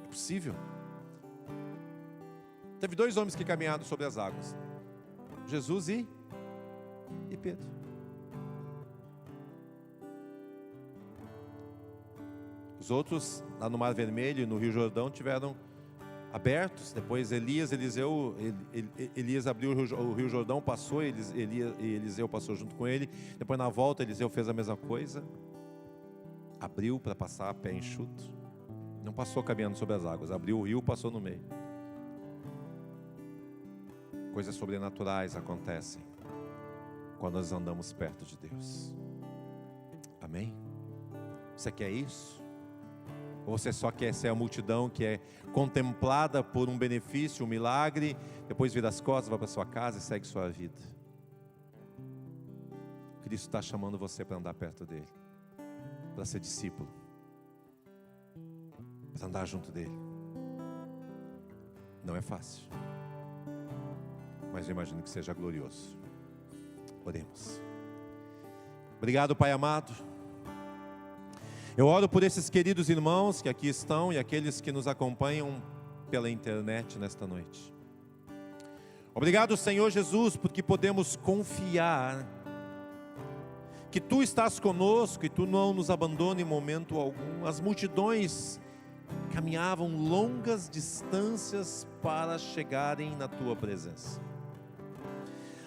é possível. Teve 2 homens que caminharam sobre as águas, Jesus e Pedro. Os outros, lá no Mar Vermelho e no Rio Jordão, tiveram abertos. Depois Elias abriu o Rio Jordão, passou, Eliseu passou junto com ele. Depois na volta Eliseu fez a mesma coisa, abriu para passar a pé enxuto. Não passou caminhando sobre as águas, abriu o rio, passou no meio. Coisas sobrenaturais acontecem quando nós andamos perto de Deus. Amém? Você quer isso? Ou você só quer ser a multidão que é contemplada por um benefício, um milagre, depois vira as costas, vai para sua casa e segue sua vida? Cristo está chamando você para andar perto dele, para ser discípulo, para andar junto dele. Não é fácil, mas eu imagino que seja glorioso. Oremos. Obrigado, Pai amado. Eu oro por esses queridos irmãos que aqui estão e aqueles que nos acompanham pela internet nesta noite. Obrigado, Senhor Jesus, porque podemos confiar que Tu estás conosco e Tu não nos abandona em momento algum. As multidões caminhavam longas distâncias para chegarem na tua presença.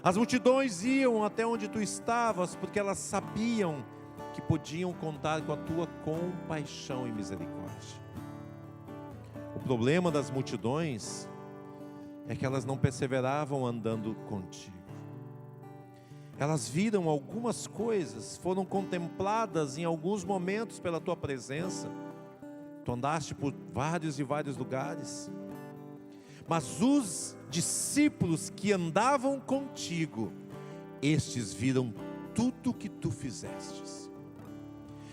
As multidões iam até onde tu estavas, porque elas sabiam que podiam contar com a tua compaixão e misericórdia. O problema das multidões é que elas não perseveravam andando contigo. Elas viram algumas coisas, foram contempladas em alguns momentos pela tua presença. Tu andaste por vários e vários lugares, mas os discípulos que andavam contigo, estes viram tudo que tu fizestes.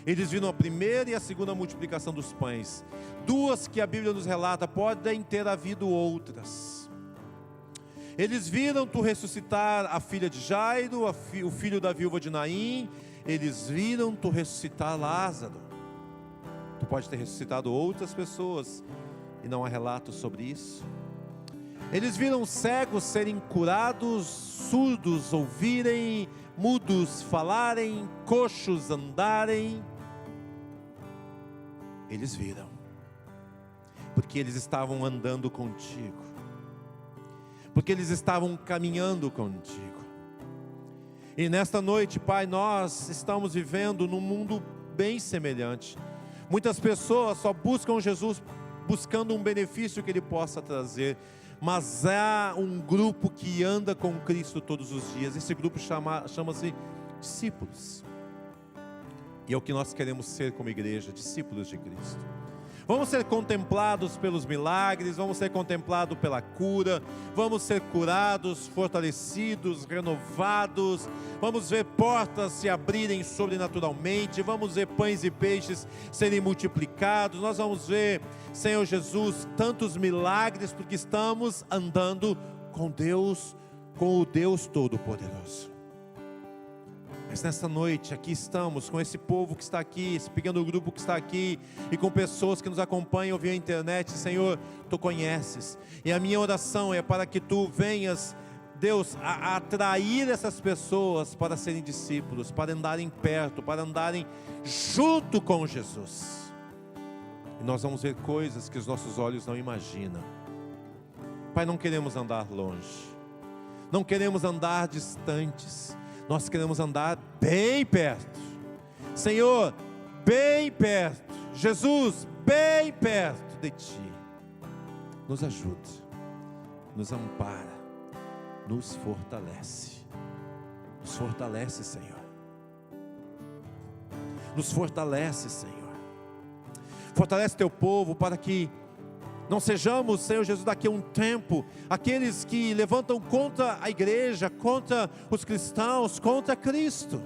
Eles viram a primeira e a segunda multiplicação dos pães, duas que a Bíblia nos relata, podem ter havido outras. Eles viram tu ressuscitar a filha de Jairo, o filho da viúva de Naim. Eles viram tu ressuscitar Lázaro. Tu pode ter ressuscitado outras pessoas e não há relatos sobre isso. Eles viram cegos serem curados, surdos ouvirem, mudos falarem, coxos andarem. Eles viram, porque eles estavam andando contigo, porque eles estavam caminhando contigo. E nesta noite, Pai, nós estamos vivendo num mundo bem semelhante. Muitas pessoas só buscam Jesus buscando um benefício que Ele possa trazer, mas há um grupo que anda com Cristo todos os dias. Esse grupo chama-se discípulos, e é o que nós queremos ser como igreja, discípulos de Cristo. Vamos ser contemplados pelos milagres, vamos ser contemplados pela cura, vamos ser curados, fortalecidos, renovados, vamos ver portas se abrirem sobrenaturalmente, vamos ver pães e peixes serem multiplicados, nós vamos ver, Senhor Jesus, tantos milagres, porque estamos andando com Deus, com o Deus Todo-Poderoso. Mas nesta noite, aqui estamos com esse povo que está aqui, esse pequeno grupo que está aqui, e com pessoas que nos acompanham via internet. Senhor, Tu conheces, e a minha oração é para que Tu venhas, Deus, a atrair essas pessoas para serem discípulos, para andarem perto, para andarem junto com Jesus. E nós vamos ver coisas que os nossos olhos não imaginam. Pai, não queremos andar longe, não queremos andar distantes, nós queremos andar bem perto. Senhor, bem perto. Jesus, bem perto de Ti. Nos ajuda, nos ampara, nos fortalece. Nos fortalece, Senhor. Nos fortalece, Senhor. Fortalece Teu povo para que não sejamos, Senhor Jesus, daqui a um tempo, aqueles que levantam contra a igreja, contra os cristãos, contra Cristo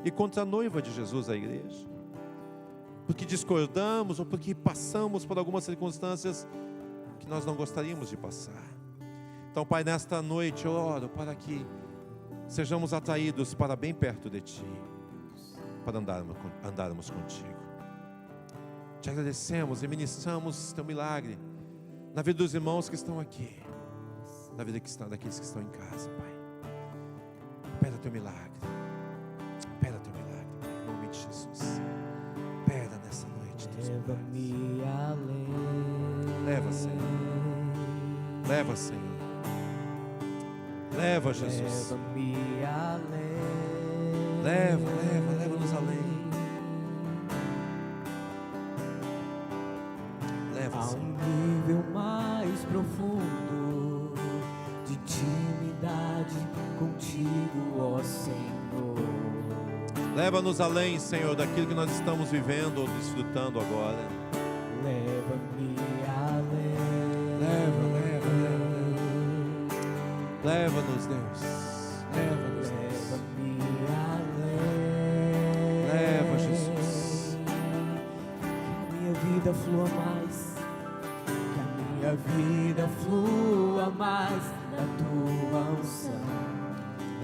e contra a noiva de Jesus, a igreja, porque discordamos ou porque passamos por algumas circunstâncias que nós não gostaríamos de passar. Então, Pai, nesta noite eu oro para que sejamos atraídos para bem perto de Ti, para andarmos contigo. Te agradecemos e ministramos Teu milagre na vida dos irmãos que estão aqui, na vida daqueles que estão em casa, Pai. Opera Teu milagre, opera Teu milagre, Pai, em nome de Jesus. Opera nessa noite, Deus. Leva-me além. Leva, Senhor. Leva, Senhor. Leva, Jesus. Leva-me além. Leva-nos além. A um nível mais profundo de intimidade contigo, ó Senhor. Leva-nos além, Senhor, daquilo que nós estamos vivendo ou desfrutando agora. Leva-me além. Leva-nos, Deus. Leva-nos, Deus. Leva-me além. Leva, Jesus. Que a minha vida flua mais. Que a minha vida flua mais da Tua unção.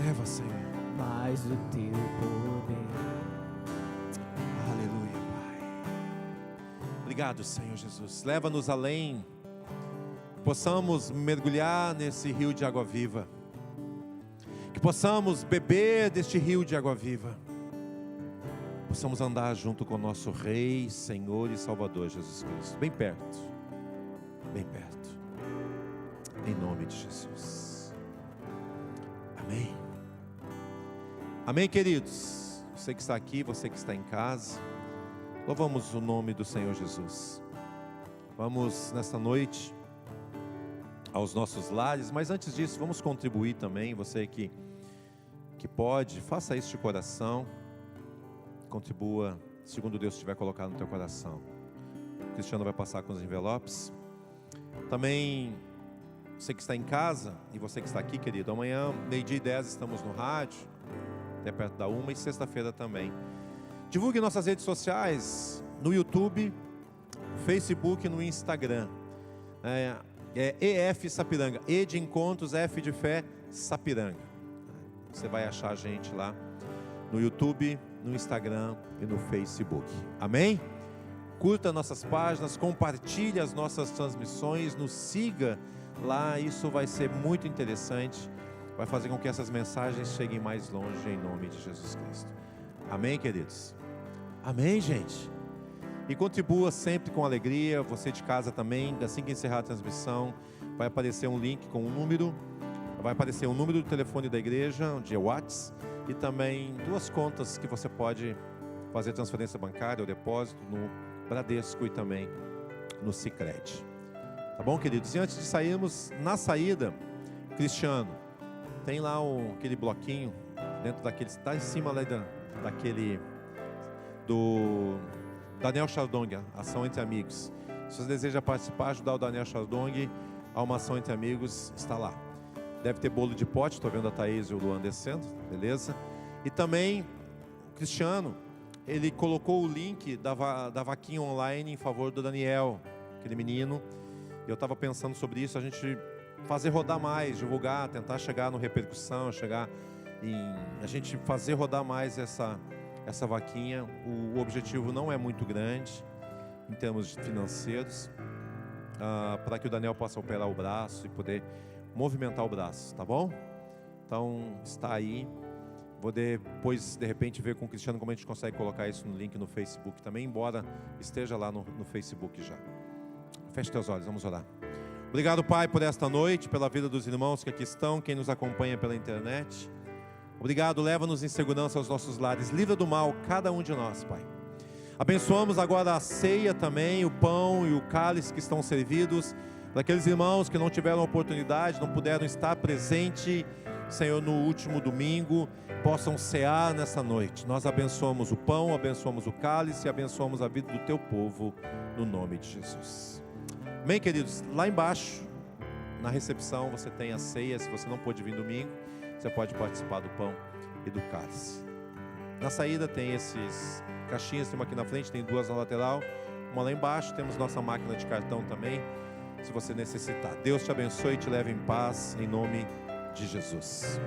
Leva, Senhor. Mais do Teu poder. Aleluia, Pai. Obrigado, Senhor Jesus. Leva-nos além. Que possamos mergulhar nesse rio de água viva. Que possamos beber deste rio de água viva. possamos andar junto com o nosso Rei, Senhor e Salvador Jesus Cristo, bem perto, em nome de Jesus. Amém. Amém, queridos. Você que está aqui, você que está em casa, louvamos o nome do Senhor Jesus. Vamos nesta noite aos nossos lares, mas antes disso, vamos contribuir também. Você que pode, faça isso de coração. Contribua segundo Deus estiver colocado no teu coração. O Cristiano vai passar com os envelopes. Também, você que está em casa e você que está aqui, querido, amanhã, 12h10, estamos no rádio, até perto da 1h, e sexta-feira também. Divulgue nossas redes sociais, no YouTube, Facebook e no Instagram. É EF Sapiranga, E de Encontros, F de Fé, Sapiranga. Você vai achar a gente lá no YouTube, no Instagram e no Facebook. Amém? Curta nossas páginas, compartilhe as nossas transmissões, nos siga lá, isso vai ser muito interessante, vai fazer com que essas mensagens cheguem mais longe em nome de Jesus Cristo. Amém, queridos? Amém, gente? E contribua sempre com alegria, você de casa também. Assim que encerrar a transmissão, vai aparecer um link com um número, vai aparecer o número do telefone da igreja, onde é o WhatsApp, e também 2 contas que você pode fazer transferência bancária ou depósito no Bradesco e também no Sicredi. Tá bom, queridos? E antes de sairmos, na saída, Cristiano, tem lá aquele bloquinho, dentro daquele, está em cima lá daquele, do Daniel Chardong, Ação Entre Amigos. Se você deseja participar, ajudar o Daniel Chardong a uma ação entre amigos, está lá. Deve ter bolo de pote, estou vendo a Thaís e o Luan descendo, beleza? E também, o Cristiano, ele colocou o link da vaquinha online em favor do Daniel, aquele menino. Eu estava pensando sobre isso, a gente fazer rodar mais, divulgar, tentar chegar no repercussão, a gente fazer rodar mais essa vaquinha. O objetivo não é muito grande em termos financeiros, para que o Daniel possa operar o braço e poder movimentar o braço, tá bom? Então está aí. Vou depois de repente ver com o Cristiano como a gente consegue colocar isso no link no Facebook também, embora esteja lá no Facebook já. Feche teus olhos, vamos orar. Obrigado, Pai, por esta noite, pela vida dos irmãos que aqui estão, quem nos acompanha pela internet. Obrigado, leva-nos em segurança aos nossos lares, livra do mal cada um de nós, Pai. Abençoamos agora a ceia também, o pão e o cálice que estão servidos, para aqueles irmãos que não tiveram oportunidade, não puderam estar presente, Senhor, no último domingo, possam cear nessa noite. Nós abençoamos o pão, abençoamos o cálice e abençoamos a vida do Teu povo, no nome de Jesus. Amém, queridos? Lá embaixo, na recepção, você tem a ceia. Se você não pôde vir domingo, você pode participar do pão e do cálice. Na saída tem esses caixinhas, tem uma aqui na frente, tem 2 na lateral, uma lá embaixo, temos nossa máquina de cartão também, se você necessitar. Deus te abençoe e te leve em paz, em nome de Jesus.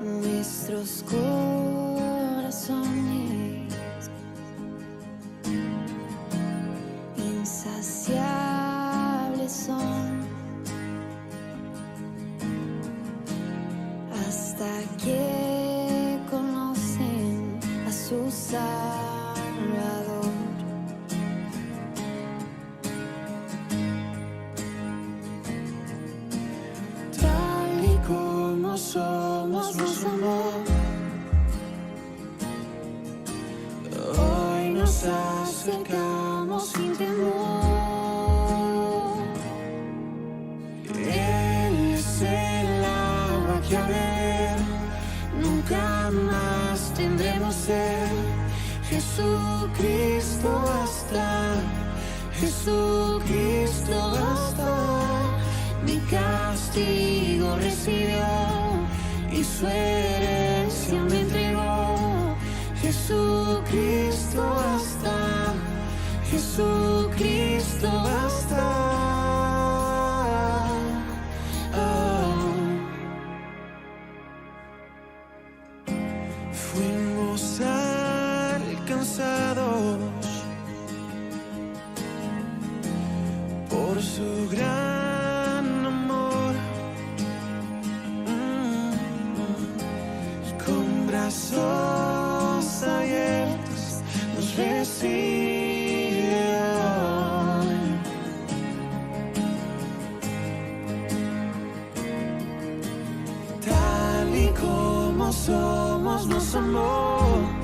Nuestros corazones insaciables son hasta que conocen a su Salvador. Tal y como somos, nos amó. Hoy nos acercamos sin temor. Él es el agua que a beber nunca más tendremos sed. Jesucristo basta, Jesucristo basta. Mi castigo recibió y su herencia me entregó. Jesucristo basta, Jesucristo basta. Oh. Fuimos alcanzados por su gran amor. Con brazos abiertos nos recibe hoy. Tal y como somos nos amó.